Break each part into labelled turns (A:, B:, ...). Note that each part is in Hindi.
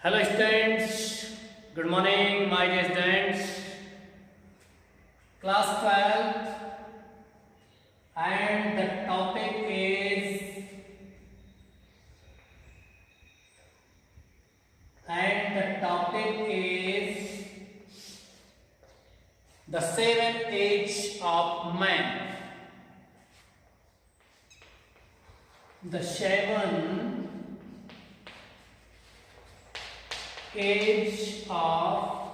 A: Hello students, good morning my dear students. Class 12 and the topic is the seven age of man. The seven age of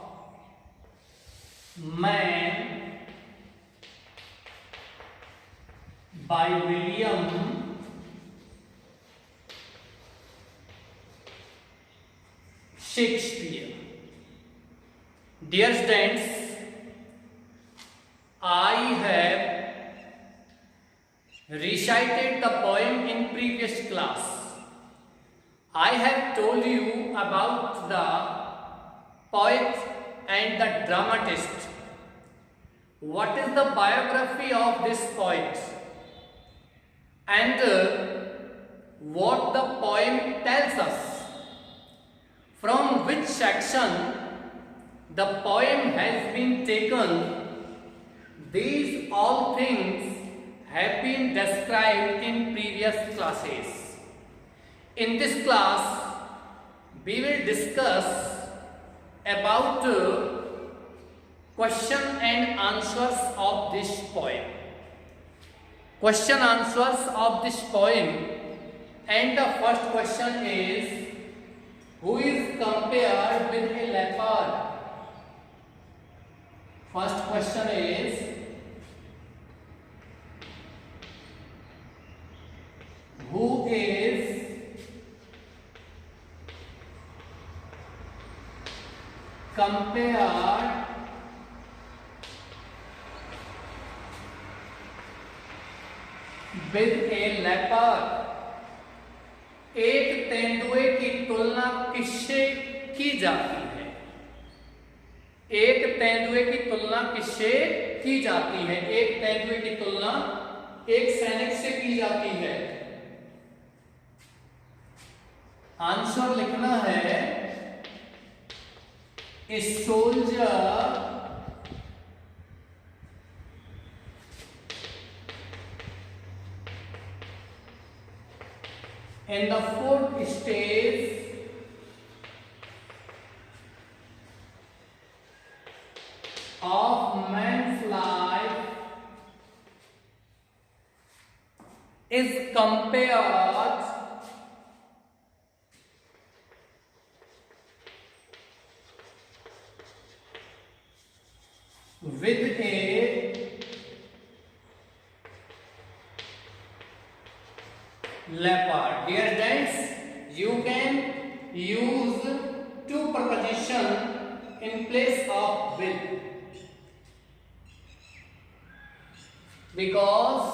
A: man by William Shakespeare. Dear students, I have recited the poem in previous class. I have told you about the poet and the dramatist. What is the biography of this poet and what the poem tells us, from which section the poem has been taken. These all things have been described in previous classes. In this class, we will discuss about question and answers of this poem. Question answers of this poem, and the first question is, who is compared with a leopard? First question is, who is compared with a leopard? एक तेंदुए की तुलना किससे की जाती है? एक तेंदुए की तुलना किससे की जाती है? एक तेंदुए की तुलना एक सैनिक से की जाती है. आंसर लिखना है, a soldier in the fourth stage of man's life is compared with a leopard. Dear students, you can use two prepositions in place of with, because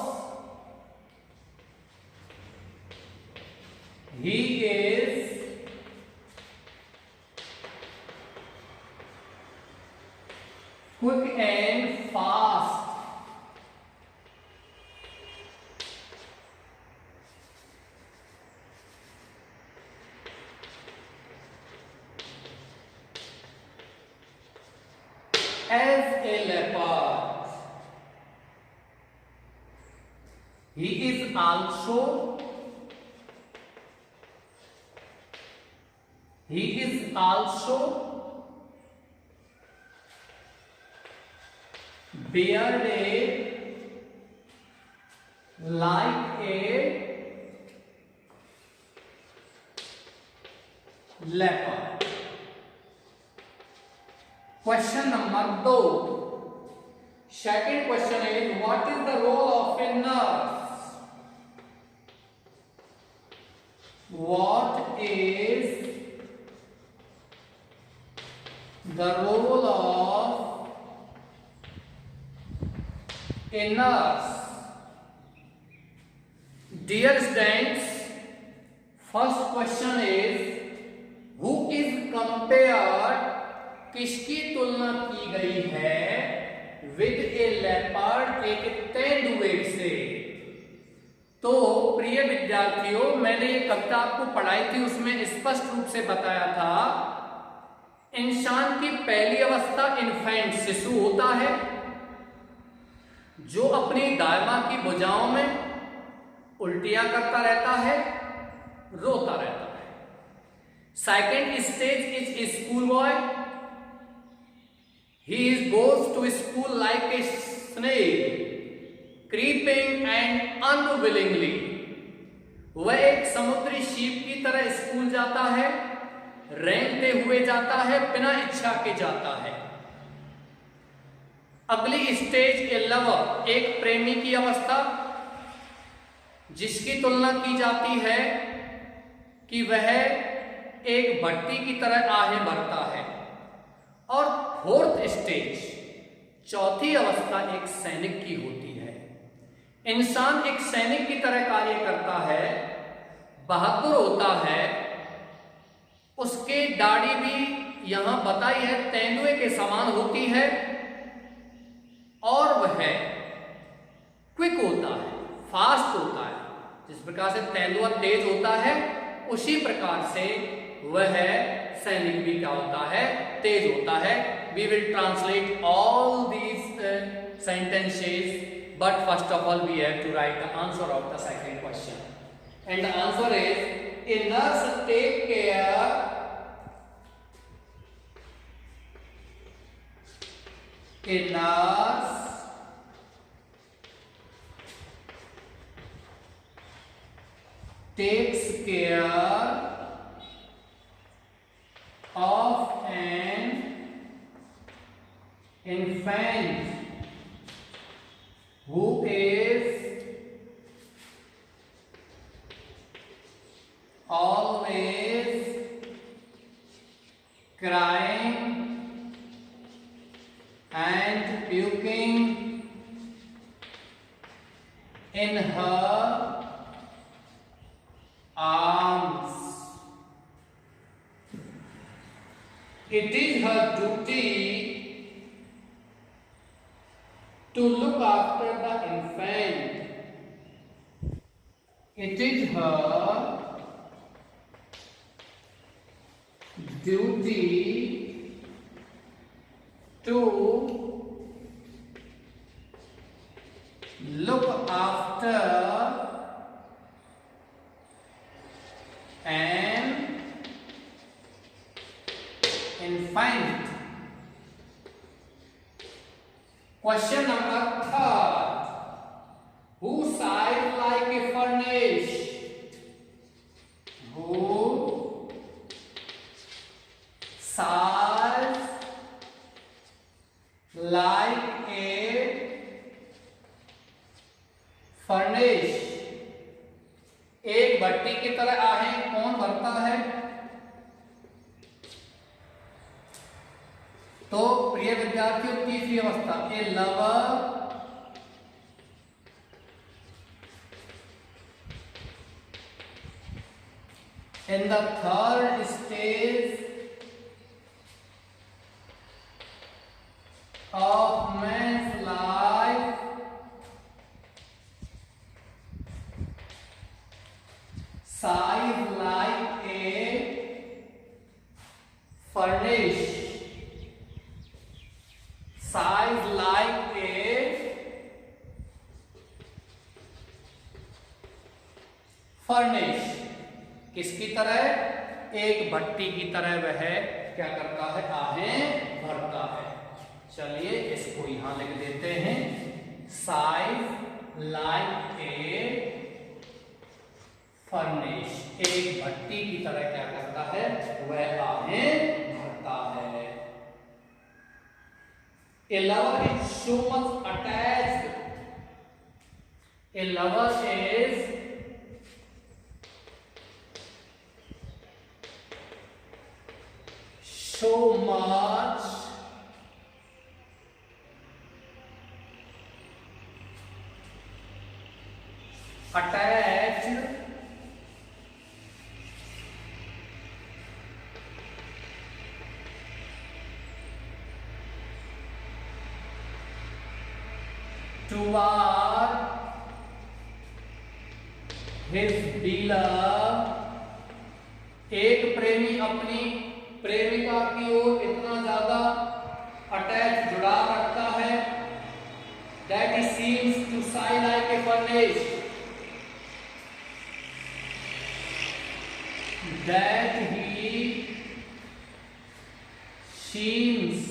A: he is quick and fast. As a leopard. He is also bearded like a leopard. Question number 2. Second question is, what is the role of a nurse? What is the role of a nurse? Dear students, first question is, who is compared, किसकी तुलना की गई है with a leopard, एक तेंदुए से. तो प्रिय विद्यार्थियों, मैंने ये कविता आपको पढ़ाई थी, उसमें स्पष्ट रूप से बताया था इंसान की पहली अवस्था इन्फेंट शिशु होता है, जो अपनी दाई मां की भुजाओं में उल्टियां करता रहता है, रोता रहता है। Second stage is school boy. He goes to school like a snake creeping and unwillingly. वह एक समुद्री शीप की तरह स्कूल जाता है, रेंगते हुए जाता है, बिना इच्छा के जाता है। अगली स्टेज ए लवर, एक प्रेमी की अवस्था, जिसकी तुलना की जाती है कि वह एक भट्टी की तरह आहें भरता है। और फोर्थ स्टेज, चौथी अवस्था एक सैनिक की होती है। इंसान एक सैनिक की तरह कार्य करता है, बहादुर होता है, उसके दाढ़ी भी यहां बताई है तेंदुए के समान होती है, और वह क्विक होता है, फास्ट होता है। जिस प्रकार से तेंदुआ तेज होता है, उसी प्रकार से वह सैनिक भी क्या होता है, तेज होता है। We will translate all these sentences, but first of all we have to write the answer of the second question, and the answer is a nurse take care a nurse takes care of an infant who is always crying and puking in her arms. It is her duty to look after the infant. It is her duty to look after an infant. Question number 3. Who sighs like a furnace? Who sighs like a furnace? एक भट्टी की तरह आहें कौन भरता है? तो प्रिय विद्यार्थियों, तीसरी अवस्था ए lover in the third stage of man's life sighs like a furnace. Size like a furnace. किसकी तरह? एक भट्टी की तरह वह क्या करता है? आहें भरता है। चलिए इसको यहां लिख देते हैं। साइज लाइक ए फर्नेस, एक भट्टी की तरह क्या करता है? वह आहें भरता है। A lover is so much attached. A lover is so much attached toward his beloved, एक प्रेमी अपनी प्रेमिका की ओर इतना ज्यादा अटैच जुड़ाव रखता है that he seems to sigh like a furnace, that he seems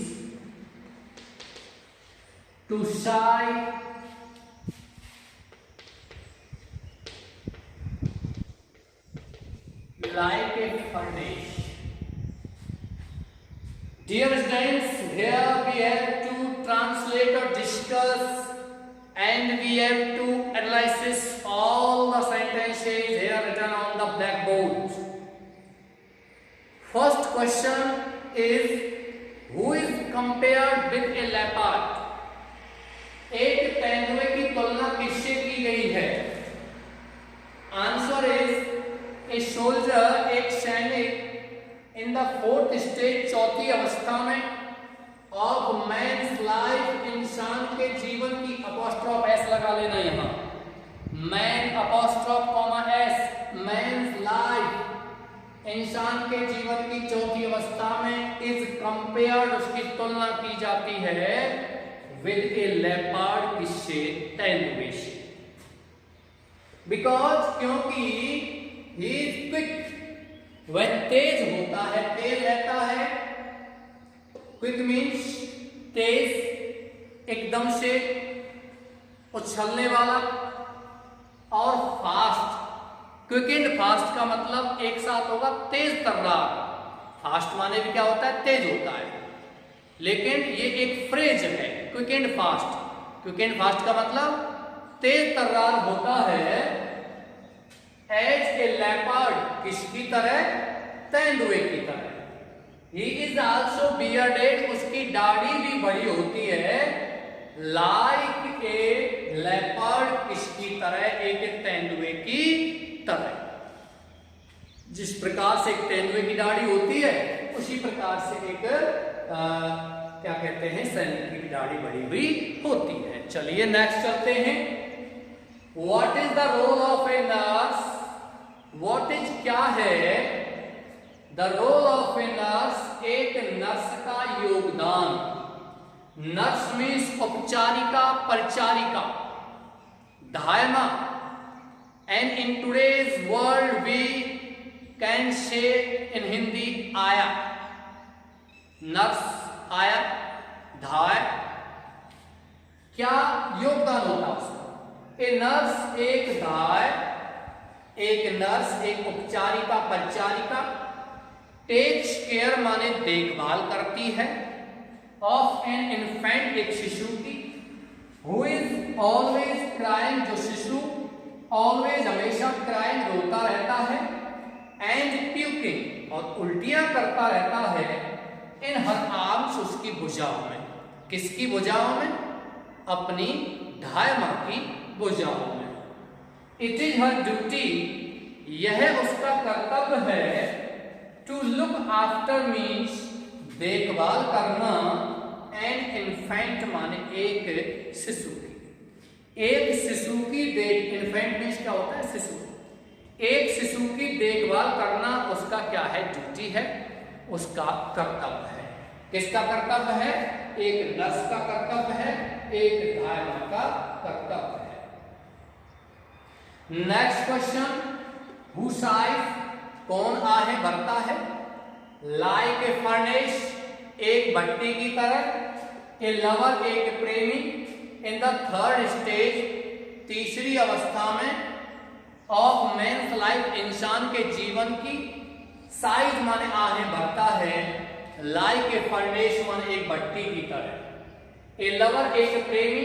A: to sigh like a furnace. Dear students, here we have to translate or discuss, and we have to analyze all the sentences here written on the blackboard. First question is, who is compared with a leopard? एक तेंदुए की तुलना किससे की गई है? आंसर इज ए सोल्जर, एक सैनिक, इन द फोर्थ स्टेज, चौथी अवस्था में, ऑफ मैन्स लाइफ, इंसान के जीवन की, अपॉस्ट्रोफ एस लगा लेना यहां, man apostrophe comma S, man's life, इंसान के जीवन की चौथी अवस्था में, इज कंपेयर्ड, उसकी तुलना की जाती है, विद ए लेपर्ड, किससे? तेंदुए से। बिकॉज, क्योंकि ही इज क्विक, वह तेज होता है, तेज रहता है। क्विक मीन्स तेज, एकदम से उछलने वाला, और फास्ट। क्विक एंड फास्ट का मतलब एक साथ होगा, तेज तर्रार। फास्ट माने भी क्या होता है? तेज होता है। लेकिन ये एक फ्रेज है, quick and fast. Quick and fast का मतलब तेज तर्रार होता है, एज ए लेपर्ड, किसकी तरह? तेंदुए की तरह। ही इज आल्सो बियर्डेड, उसकी दाढ़ी भी बड़ी होती है, लाइक ए लेपर्ड, किसकी तरह? एक तेंदुए की तरह। जिस प्रकार से एक तेंदुए की दाढ़ी होती है, उसी प्रकार से एक क्या कहते हैं, सैनिक की दाढ़ी बड़ी हुई होती है। चलिए नेक्स्ट चलते हैं। What is the role of a nurse? What is क्या है? The role of a nurse, एक नर्स का योगदान। नर्स मीन्स उपचारिका, परिचारिका, धायमा। And in today's world we can say in Hindi आया। नर्स, आया, धाय, क्या योगदान होता है उसका? ए नर्स, एक धाय, एक नर्स, एक उपचारिका, परिचारिका, टेक्स केयर माने देखभाल करती है, ऑफ एन इन्फेंट, एक शिशु की, हु इज ऑलवेज क्राइंग, जो शिशु ऑलवेज, हमेशा, क्राइंग, रोता रहता है, एंड प्यूकिंग, और उल्टियां करता रहता है, इन हर आर्म्स, उसकी भुजाओं में। किसकी भुजाओं में? अपनी धायमा की भुजाओं में। इट इज हर ड्यूटी, यह उसका कर्तव्य है, टू लुक आफ्टर मीन्स, देखभाल करना, एन इन्फेंट माने एक शिशु की। एक शिशु की देख, इन्फेंट मीन्स क्या होता है? शिशु। एक शिशु की देखभाल करना उसका क्या है? ड्यूटी है, उसका कर्तव्य है। किसका कर्तव्य है? एक नर्स का कर्तव्य है, एक धायमा का कर्तव्य है। नेक्स्ट क्वेश्चन, हु साइज, कौन आहे भरता है? लाइक ए फर्नेस, एक भट्टी की तरह, ए लवर, एक प्रेमी, इन द थर्ड स्टेज, तीसरी अवस्था में, ऑफ मेन्स लाइफ, इंसान के जीवन की, साइज माने आहे भरता है, लाइक ए फर्नेस माने एक भट्टी की तरह, ए लवर, एक प्रेमी,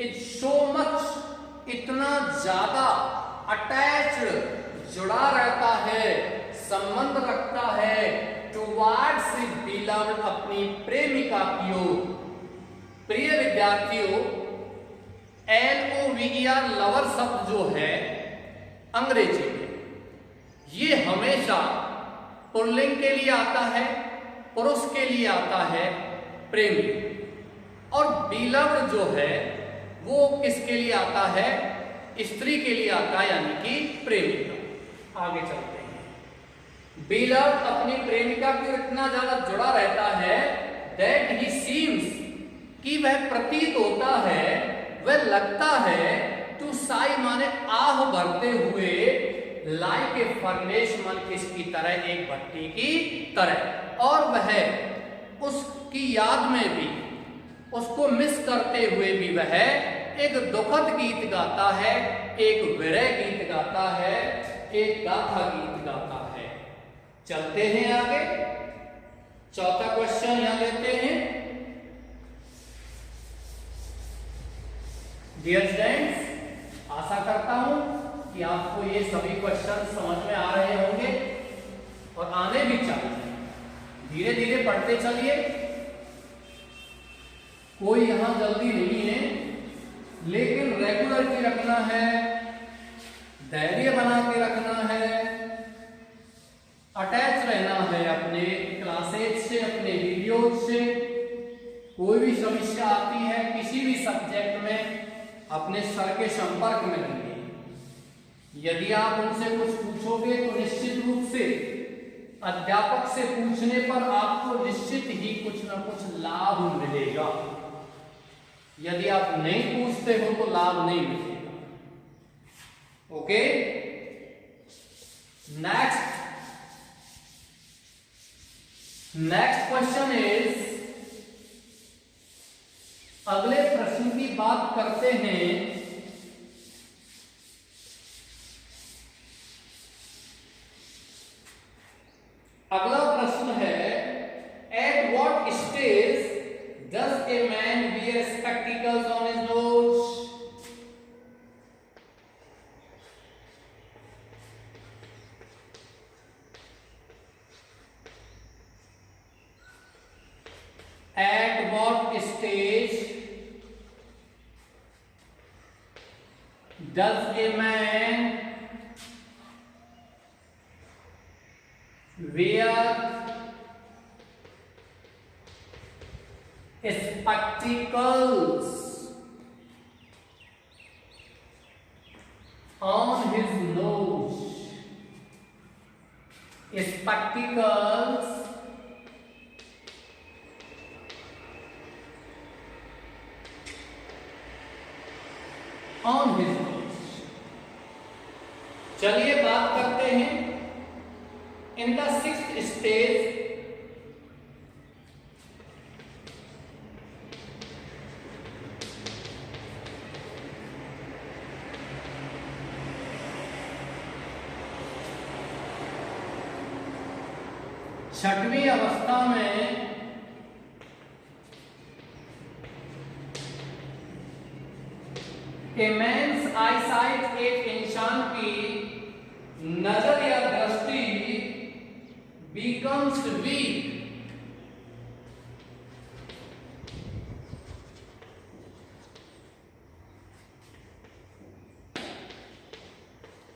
A: इज सो मच, इतना ज्यादा, अटैच्ड, जुड़ा रहता है, संबंध रखता है, टुवर्ड्स हिज बिलव्ड, अपनी प्रेमिका की ओर। प्रिय विद्यार्थियों, LOVER, लवर शब्द जो है अंग्रेजी में, ये हमेशा पुल्लिंग के लिए आता है, पुरुष के लिए आता है, प्रेमी। और बिलव्ड जो है वो किसके लिए आता है? स्त्री के लिए आता है, यानी कि प्रेमिका। आगे चलते हैं। बिलव्ड अपनी प्रेमिका के इतना ज्यादा जुड़ा रहता है दैट ही सीम्स कि वह प्रतीत होता है, वह लगता है, टू साई माने आह भरते हुए, लाइक ए फर्नेस मन किसकी तरह, एक भट्टी की तरह। और वह उसकी याद में भी, उसको मिस करते हुए भी वह एक दुखद गीत गाता है, एक विरह गीत गाता है, एक गाथा गीत गाता है। चलते हैं आगे। चौथा क्वेश्चन यहां लेते हैं। डियर स्टूडेंट्स, आशा करता हूं कि आपको ये सभी क्वेश्चन समझ में आ रहे होंगे और आने भी चाहिए। धीरे धीरे पढ़ते चलिए, कोई यहां जल्दी नहीं है, लेकिन रेगुलरिटी रखना है, धैर्य बना के रखना है, अटैच रहना है अपने क्लासेज से, अपने वीडियोज से। कोई भी समस्या आती है किसी भी सब्जेक्ट में, अपने सर के संपर्क में रहिए। यदि आप उनसे कुछ पूछोगे तो निश्चित रूप से अध्यापक से पूछने पर आपको निश्चित ही कुछ ना कुछ लाभ मिलेगा। यदि आप नहीं पूछते हो तो लाभ नहीं मिलेगा। ओके, नेक्स्ट क्वेश्चन इज, अगले प्रश्न की बात करते हैं। अगला प्रश्न है, at what stage does a man wear spectacles on his nose? At what stage does a man wear spectacles on his nose? Spectacles on his nose. चलिए बात करते हैं। In the sixth stage, छठवीं अवस्था में ए मैन्स आई साइट, एक इंसान की नजर या दृष्टि becomes weak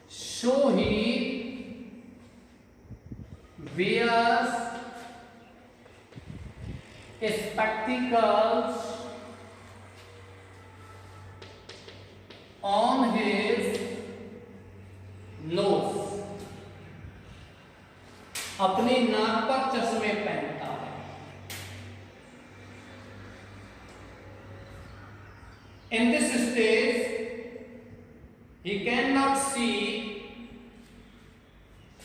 A: so he wears spectacles on his nose, अपनी नाक पर चश्मे पहनता है। In this stage he cannot see,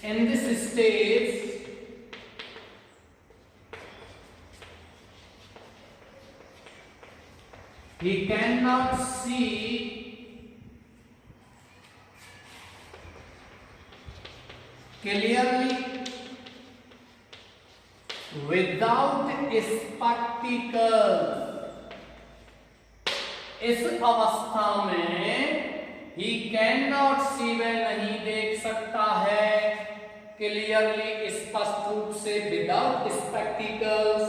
A: in this stage he cannot see clearly without spectacles। इस अवस्था में he cannot see, वह नहीं देख सकता है क्लियरली, स्पष्ट रूप से, विदाउट स्पेक्टिकल्स,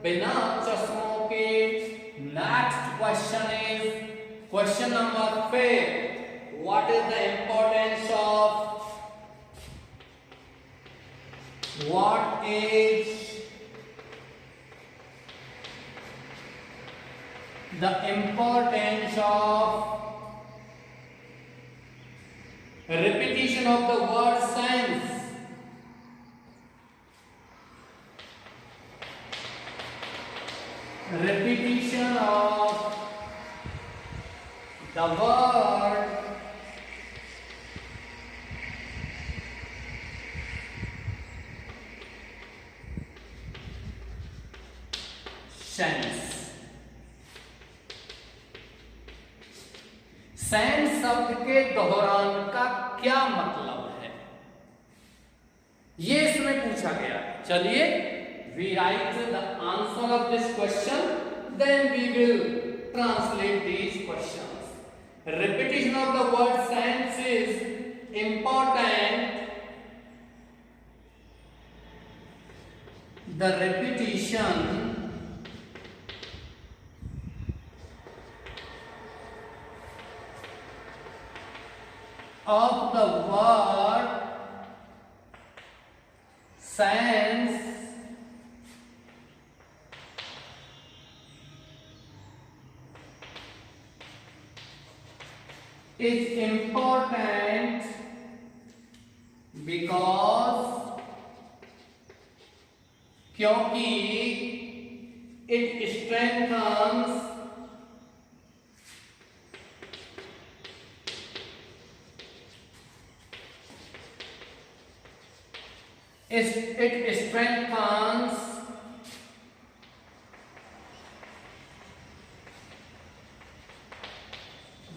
A: बिना चश्मों के। Next question is question number 5, what is the importance of, what is the importance of Repetition of the word sense. Repetition of the word sense. Sense शब्द के दोहरान का क्या मतलब है, ये इसमें पूछा गया। चलिए, we write the answer of this question, then we will translate these questions. Repetition of the word sense is important. The repetition of the word sense is important because क्योंकि it strengthens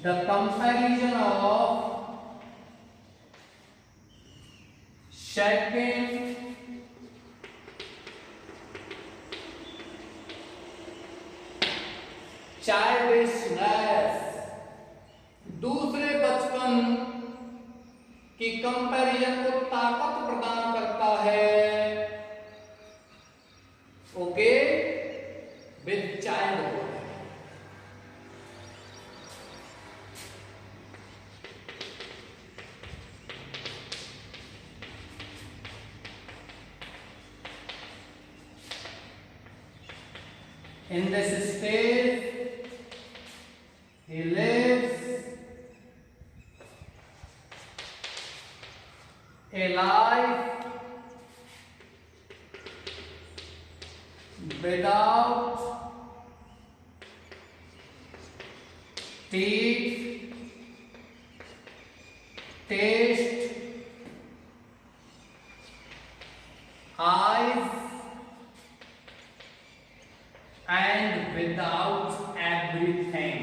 A: the comparison of second childishness, दूसरे बचपन की कंपैरिजन को ताकत प्रदान करता है, okay, with childhood. In this stage, he lives a life without teeth, taste, eyes, and without everything.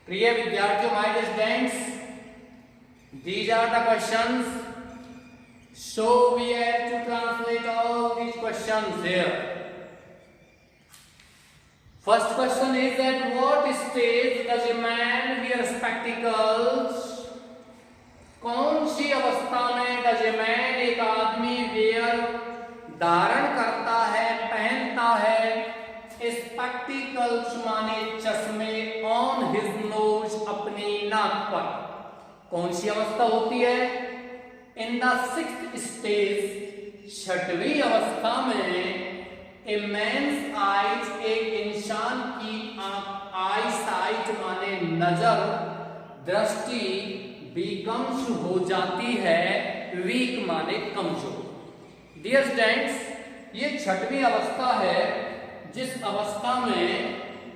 A: प्रिय विद्यार्थियों, my dear students, these are the questions, so we have to translate all these questions here. First question is at what stage does a man wear spectacles? कौन सी अवस्था में डज ए मैन, एक आदमी, वेयर धारण करता है, पहनता है, स्पेक्टिकल्स माने चश्मे, ऑन हिज नोज, अपनी नाक पर। कौन सी अवस्था होती है? इन द सिक्स्थ स्टेज, छठवीं अवस्था में, ए मैन्स आईज, एक इंसान की आई साइट माने नजर, दृष्टि, बिकम्स हो जाती है, वीक माने कमजोर। डियर स्टूडेंट्स, ये छठवीं अवस्था है जिस अवस्था में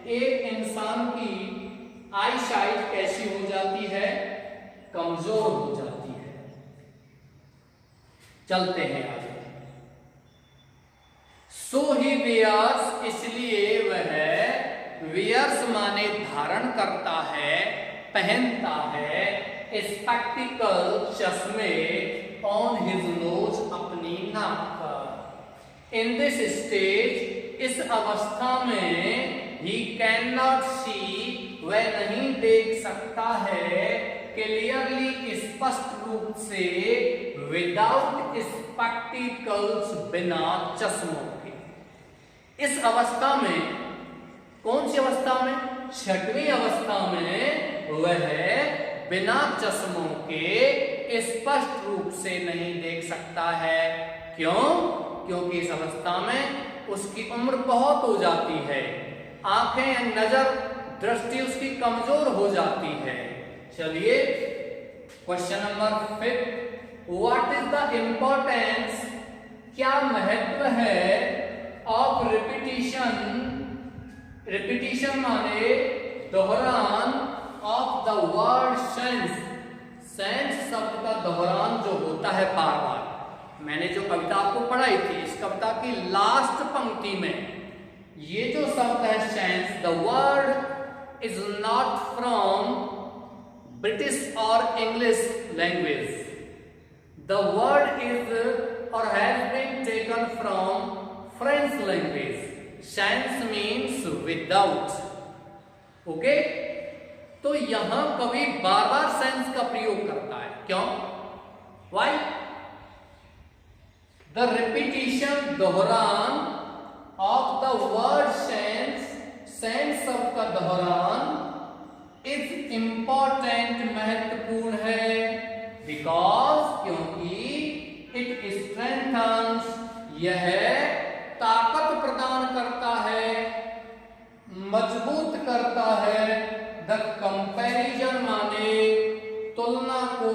A: एक इंसान की आई साइट कैसी हो जाती है? कमजोर हो जाती है। चलते हैं आगे। सो ही वेयर्स, इसलिए वह, वेयर्स माने धारण करता है, पहनता है, स्पेक्टिकल, चश्मे, ऑन हिज नोज, अपनी नाक पर। इन दिस स्टेज, इस अवस्था में, ही कैन नॉट सी, वह नहीं देख सकता है, क्लियरली, स्पष्ट रूप से, विदाउट स्पेक्टिकल्स, बिना चश्मों के। इस अवस्था में, कौन सी अवस्था में? छठवीं अवस्था में वह बिना चश्मों के स्पष्ट रूप से नहीं देख सकता है। क्यों? क्योंकि इस अवस्था में उसकी उम्र बहुत हो जाती है, आंखें, नजर, दृष्टि उसकी कमजोर हो जाती है। चलिए question number 5, what is the importance, क्या महत्व है ऑफ रिपीटिशन, रिपीटिशन माने दोहरान, of the word sense, sense शब्द का दोहरान जो होता है बार बार। मैंने जो कविता आपको पढ़ाई थी, इस कविता की लास्ट पंक्ति में ये जो शब्द है sense, the word is not from British और English language, the word is और has been taken from French language, sense means without. Okay, तो यहां कवि बार बार सेंस का प्रयोग करता है, क्यों? वाई? द रिपीटिशन, दोहरान, of the word sense, sense शब्द का दोहरान, इज इंपॉर्टेंट, महत्वपूर्ण है, बिकॉज, क्योंकि इट स्ट्रेंथन्स, यह ताकत प्रदान करता है, मजबूत करता है, द कंपैरिजन माने तुलना को,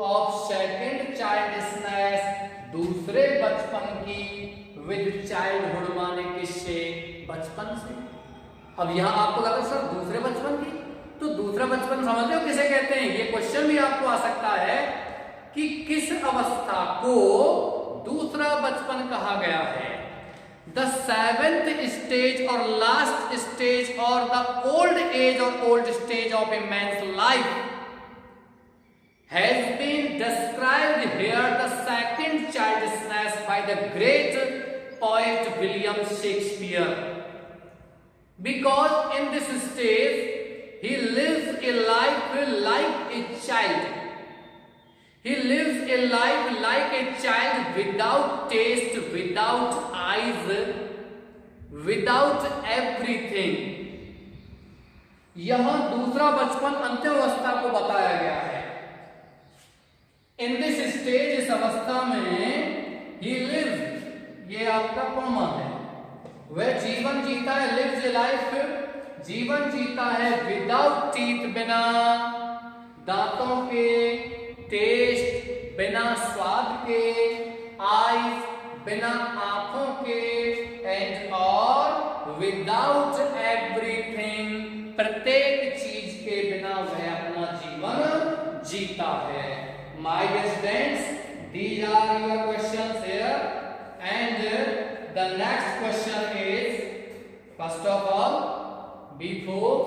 A: ऑफ सेकेंड चाइल्डनेस, दूसरे बचपन की, विद चाइल्डहुड माने किससे? बचपन से। अब यहां आपको लगा सर दूसरे बचपन की, तो दूसरा बचपन समझ लो किसे कहते हैं? ये क्वेश्चन भी आपको आ सकता है कि किस अवस्था को दूसरा बचपन कहा गया है। द सेवेंथ स्टेज और लास्ट स्टेज और द ओल्ड एज और old stage of a man's life has been described here, the second childishness, by the great poet William Shakespeare, because in this stage he lives a life like a child, he lives a life like a child, without taste, without eyes, without everything। यहां दूसरा बचपन अंतिम अवस्था को बताया गया है। इन दिस स्टेज, इस अवस्था में, ही लिव्स, ये आपका कॉमा है, वह जीवन जीता है, लिव्स ए लाइफ, जीवन जीता है, विदाउट टीथ, बिना दांतों के, टेस्ट, बिना स्वाद के, आईज, बिना आंखों के, एंड और विदाउट एवरीथिंग, प्रत्येक चीज के बिना वह अपना जीवन जीता है। My dear students, these are your questions here, and the next question is, first of all, before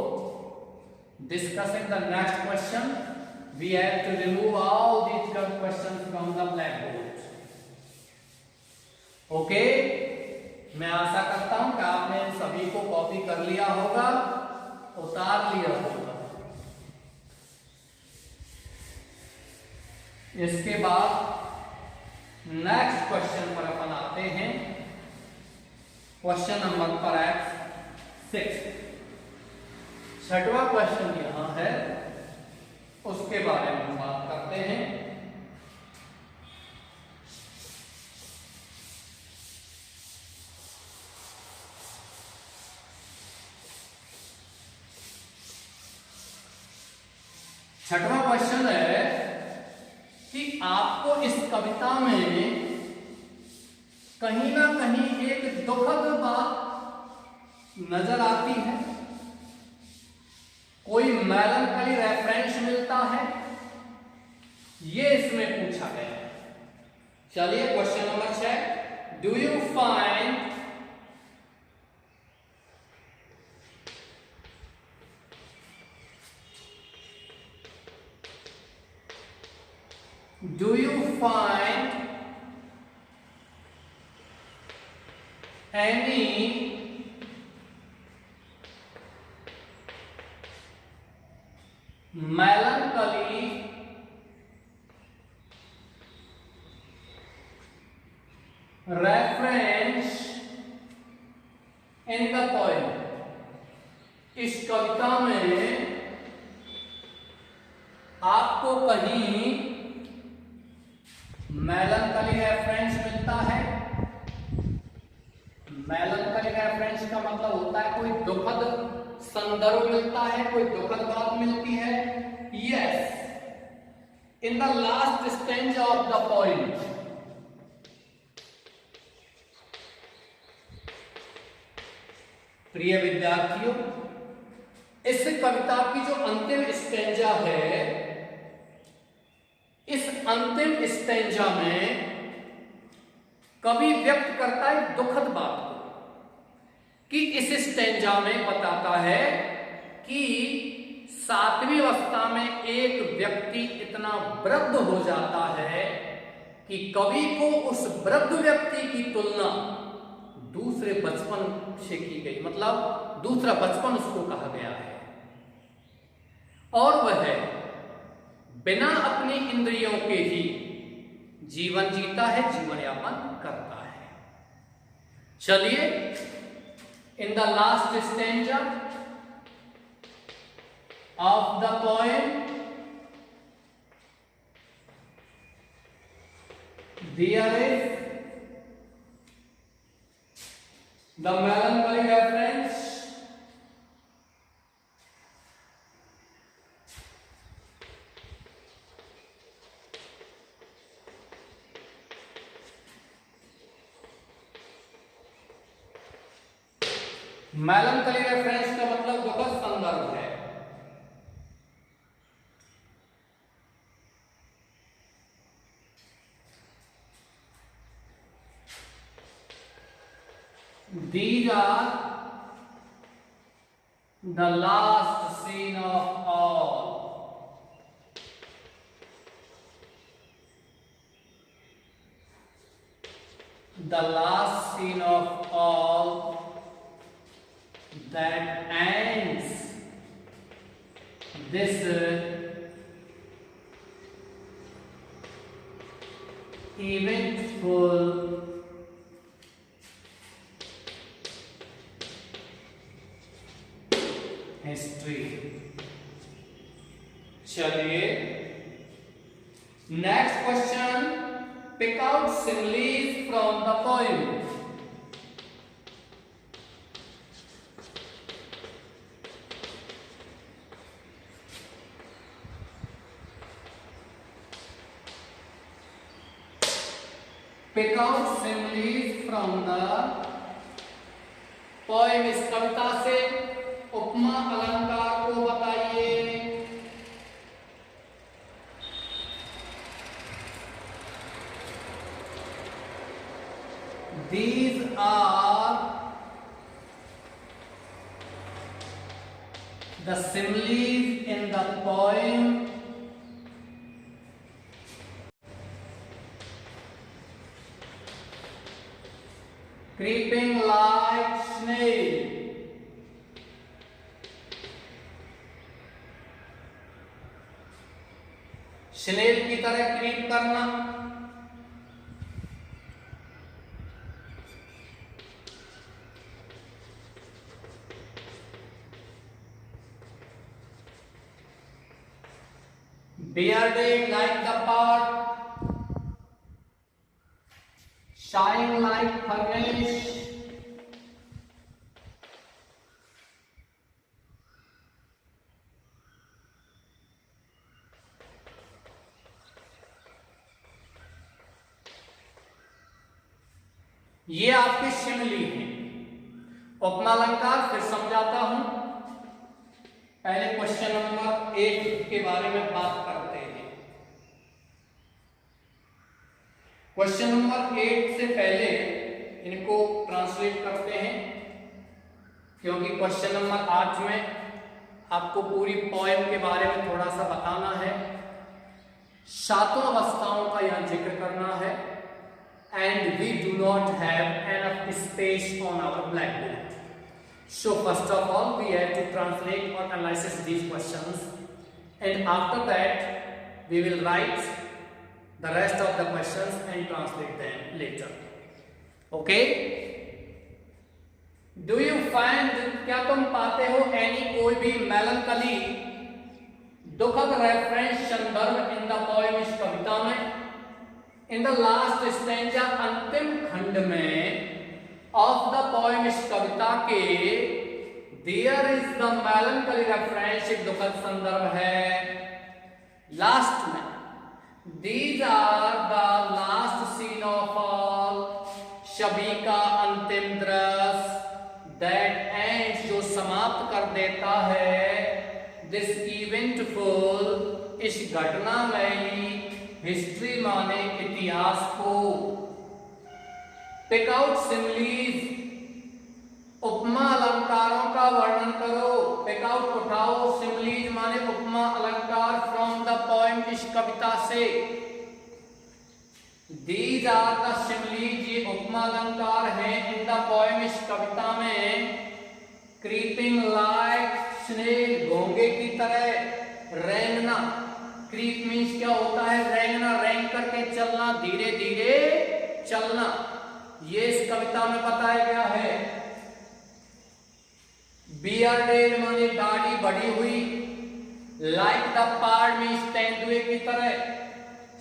A: discussing the next question, we have to remove all these questions from the blackboard. Okay? मैं आशा करता हूं कि आपने इन सभी को कॉपी कर लिया होगा, उतार लिया होगा। इसके बाद नेक्स्ट क्वेश्चन पर अपन आते हैं, क्वेश्चन नंबर परहैप्स 6। छठवां क्वेश्चन यहां है, उसके बारे में बात करते हैं। छठवां क्वेश्चन है कि आपको इस कविता में कहीं ना कहीं एक दुखद बात नजर आती है, कोई मेलंकली रेफरेंस मिलता है, ये इसमें पूछा गया है। चलिए question number 6, do you find Do you find any melancholy reference in the poem? इस कविता में आपको कहीं मेलंकली रेफरेंस मिलता है। मेलंकली रेफरेंस का मतलब होता है कोई दुखद संदर्भ मिलता है, कोई दुखद बात मिलती है? Yes, in the last stanza of the poem, प्रिय विद्यार्थियों, इस कविता की जो अंतिम स्टेंजा है, इस अंतिम स्टेंजा में कवि व्यक्त करता है दुखद बात को, कि इस स्टेंजा में बताता है कि 7वीं अवस्था में एक व्यक्ति इतना वृद्ध हो जाता है कि कवि को उस वृद्ध व्यक्ति की तुलना दूसरे बचपन से की गई, मतलब दूसरा बचपन उसको कहा गया है, और वह बिना अपनी इंद्रियों के ही जीवन जीता है, जीवन यापन करता है। चलिए, in the last stanza of the poem, there is the melancholy reference melancholy reference का मतलब दुखद संदर्भ है। These are the last scene of all. The last scene of all that ends this eventful history. चलिए, next question, pick out similes from the poem. Pick out similes from the poem, इस कविता से उपमा अलंकार को बताइए। These are the similes in the poem creeping like snail. Snail की तरह क्रीप करना, bearded like the pot, shine like furnace, ये आपके शिमली हैं। उपमा अलंकार फिर समझाता हूं। पहले क्वेश्चन नंबर 1 के बारे में बात करते हैं। क्वेश्चन नंबर 8 से पहले इनको ट्रांसलेट करते हैं, क्योंकि क्वेश्चन नंबर 8 में आपको पूरी पोएम के बारे में थोड़ा सा बताना है, 7 अवस्थाओं का यहां जिक्र करना है, and we do not have enough space on our blackboard. So first of all we have to translate or analyze these questions, and after that we will write the rest of the questions and translate them later. Okay? Do you find, क्या तुम पाते हो any कोई भी melancholy दुखद रेफरेंस संदर्भ इन द पोएम, इस कविता में? इन द लास्ट स्टेंजा, अंतिम खंड में, ऑफ द पोएम, इस कविता के, there is the melancholy reference एक दुखद संदर्भ है। लास्ट में these are the last scene of all, सभी का अंतिम दृश्य, दैट एंड्स जो समाप्त कर देता है, दिस इवेंटफुल इस घटनामयी, हिस्ट्री माने इतिहास को। पिक आउट सिमिलीज, उपमा अलंकारों का वर्णन करो। पिक आउट उठाओ, सिमिलीज माने उपमा अलंकार, फ्रॉम द पोएम इस कविता से। These are the similes, ये उपमा अलंकार हैं इन द पोएम इस कविता में। क्रीपिंग लाइक स्नेक, घोंगे की तरह। रेंगना, क्रीप मीन्स क्या होता है? रेंगना, रेंग करके चलना, धीरे धीरे चलना, ये इस कविता में बताया गया है। बियर्डेड माने दाढ़ी बढ़ी हुई। लाइक द पार्ड मीन्स तेंदुए की तरह।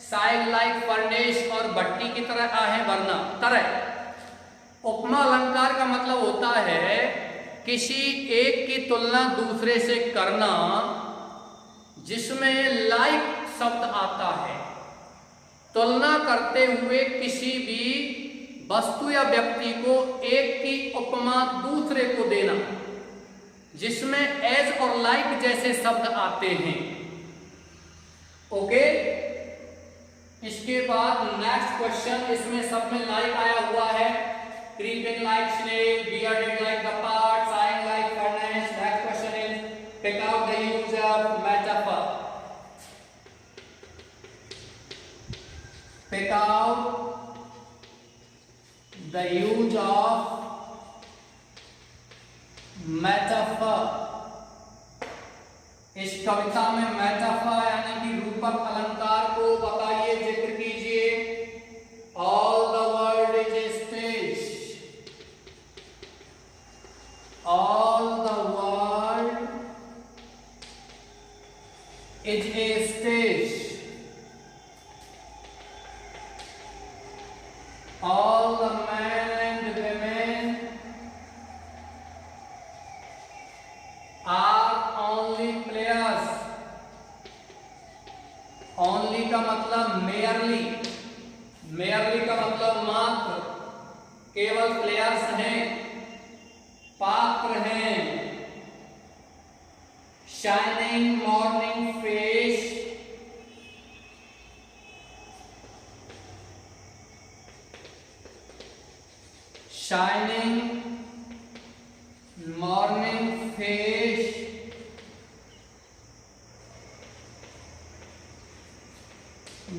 A: साइड लाइक फर्नेस, और भट्टी की तरह आहें भरना, तरह। उपमा अलंकार का मतलब होता है किसी एक की तुलना दूसरे से करना जिसमें लाइक शब्द आता है। तुलना करते हुए किसी भी वस्तु या व्यक्ति को एक की उपमा दूसरे को देना जिसमें एज और लाइक जैसे शब्द आते हैं। ओके, इसके बाद नेक्स्ट क्वेश्चन, इसमें सब में लाइक आया हुआ है। Creeping like snake, bearded like the pard, sighing like furnace. Next question is pick out the use of metaphor. Pick out the use of metaphor. इस कविता में मेटाफर यानी कि रूपक अलंकार को बताइए, जिक्र कीजिए। All the world is a stage, all the world is a stage, all the men and women are only players। Only का मतलब मेयरली, मेयरली का मतलब मात्र, केवल प्लेयर्स हैं, पात्र हैं। Shining morning face, shining morning face,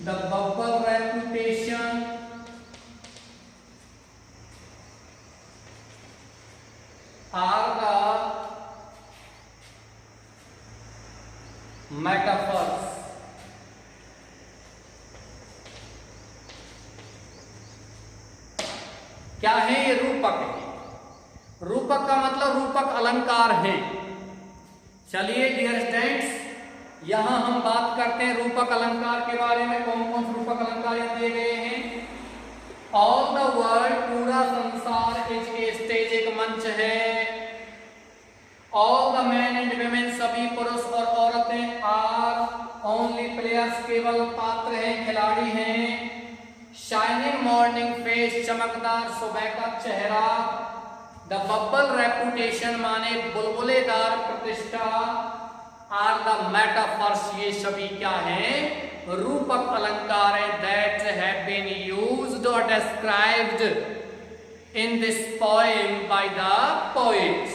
A: the bubble reputation, are the metaphors। क्या है ये? रूपक है। रूपक का मतलब रूपक अलंकार है। चलिए डियर स्टूडेंट्स, यहां हम बात करते हैं रूपक अलंकार के बारे में। कौन कौन से रूपक अलंकार यहां दिए गए हैं? ऑल द वर्ल्ड, पूरा संसार, इज ए स्टेज, एक मंच है। All the man and women, सभी पुरुष और औरतें, आर ओनली प्लेयर्स, केवल पात्र हैं, खिलाड़ी हैं। शाइनिंग मॉर्निंग फेस, चमकदार सुबह का चेहरा। द बबल रेपुटेशन माने बुलबुलेदार प्रतिष्ठा। आर द मेटाफर्स, ये सभी क्या हैं? रूपक अलंकार है। दैट हैव बीन यूज्ड और described in this poem by the poets.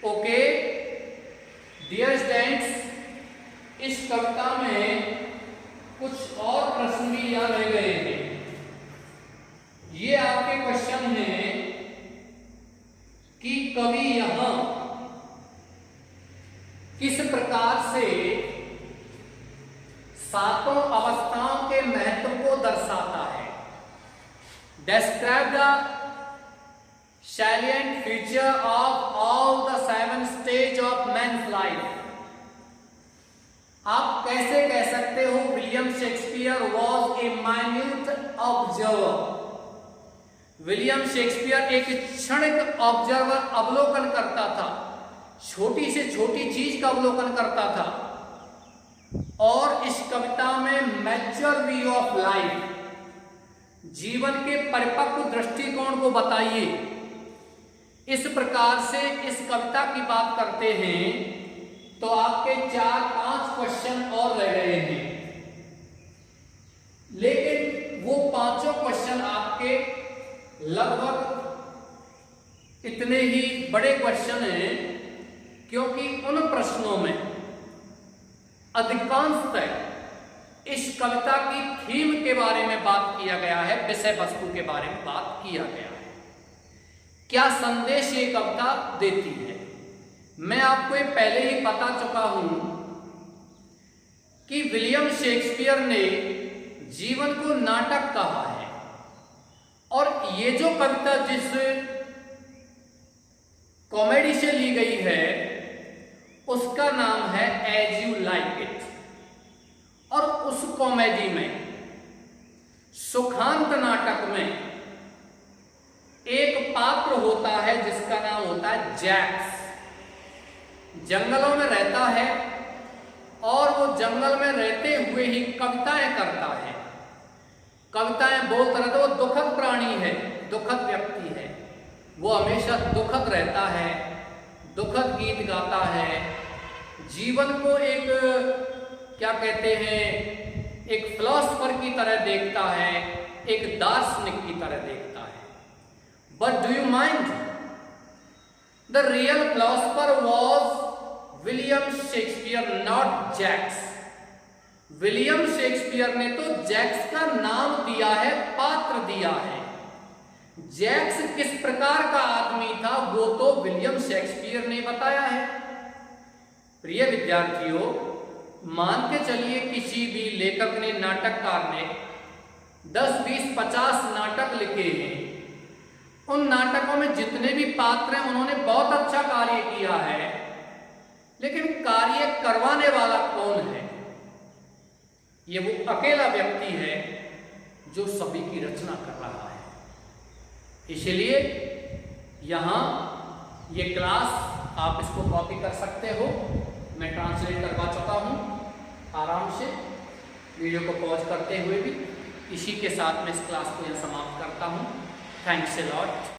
A: Okay dear students, इस कविता में कुछ और प्रश्न भी यहाँ रह गए हैं। ये आपके क्वेश्चन है कि कवि यहां किस प्रकार से सातों अवस्थाओं के महत्व को दर्शाता है। Describe the salient feature of all the 7 stages of man's life। आप कैसे कह सकते हो William Shakespeare was a minute observer. William Shakespeare एक क्षणिक ऑब्जर्वर, अवलोकन करता था। छोटी से छोटी चीज का अवलोकन करता था। और इस कविता में मैच्योर व्यू ऑफ लाइफ, जीवन के परिपक्व दृष्टिकोण को बताइए। इस प्रकार से इस कविता की बात करते हैं तो आपके 4-5 क्वेश्चन और रह गए हैं, लेकिन वो पांचों क्वेश्चन आपके लगभग इतने ही बड़े क्वेश्चन हैं, क्योंकि उन प्रश्नों में अधिकांशतः इस कविता की थीम के बारे में बात किया गया है, विषय वस्तु के बारे में बात किया गया है, क्या संदेश ये कविता देती है। मैं आपको ये पहले ही बता चुका हूं कि विलियम शेक्सपियर ने जीवन को नाटक कहा है, और ये जो कविता जिस कॉमेडी से ली गई है उसका नाम है एज यू लाइक इट। और उस कॉमेडी में, सुखांत नाटक में एक पात्र होता है जिसका नाम होता है जैक्स। जंगलों में रहता है और वो जंगल में रहते हुए ही कविताएं करता है, कविताएं बोलता रहता है। वो दुखद प्राणी है, दुखद व्यक्ति है, वो हमेशा दुखद रहता है, दुखद गीत गाता है, जीवन को एक क्या कहते हैं, एक फिलोसफर की तरह देखता है, एक दार्शनिक की तरह देखता है। But do you mind, the real philosopher was William Shakespeare, not Jaques. William Shakespeare ने तो जैक्स का नाम दिया है, पात्र दिया है। जैक्स किस प्रकार का आदमी था वो तो विलियम शेक्सपियर ने बताया है। प्रिय विद्यार्थियों, मान के चलिए किसी भी लेखक ने, नाटककार ने 10, 20, 50 नाटक लिखे हैं। उन नाटकों में जितने भी पात्र हैं उन्होंने बहुत अच्छा कार्य किया है, लेकिन कार्य करवाने वाला कौन है? ये वो अकेला व्यक्ति है जो सभी की रचना कर रहा है। इसलिए यहां ये क्लास आप इसको कॉपी कर सकते हो, मैं ट्रांसलेट करवा चुका हूं। आराम से वीडियो को पॉज करते हुए भी इसी के साथ मैं इस क्लास को यहां समाप्त करता हूं। Thanks a lot.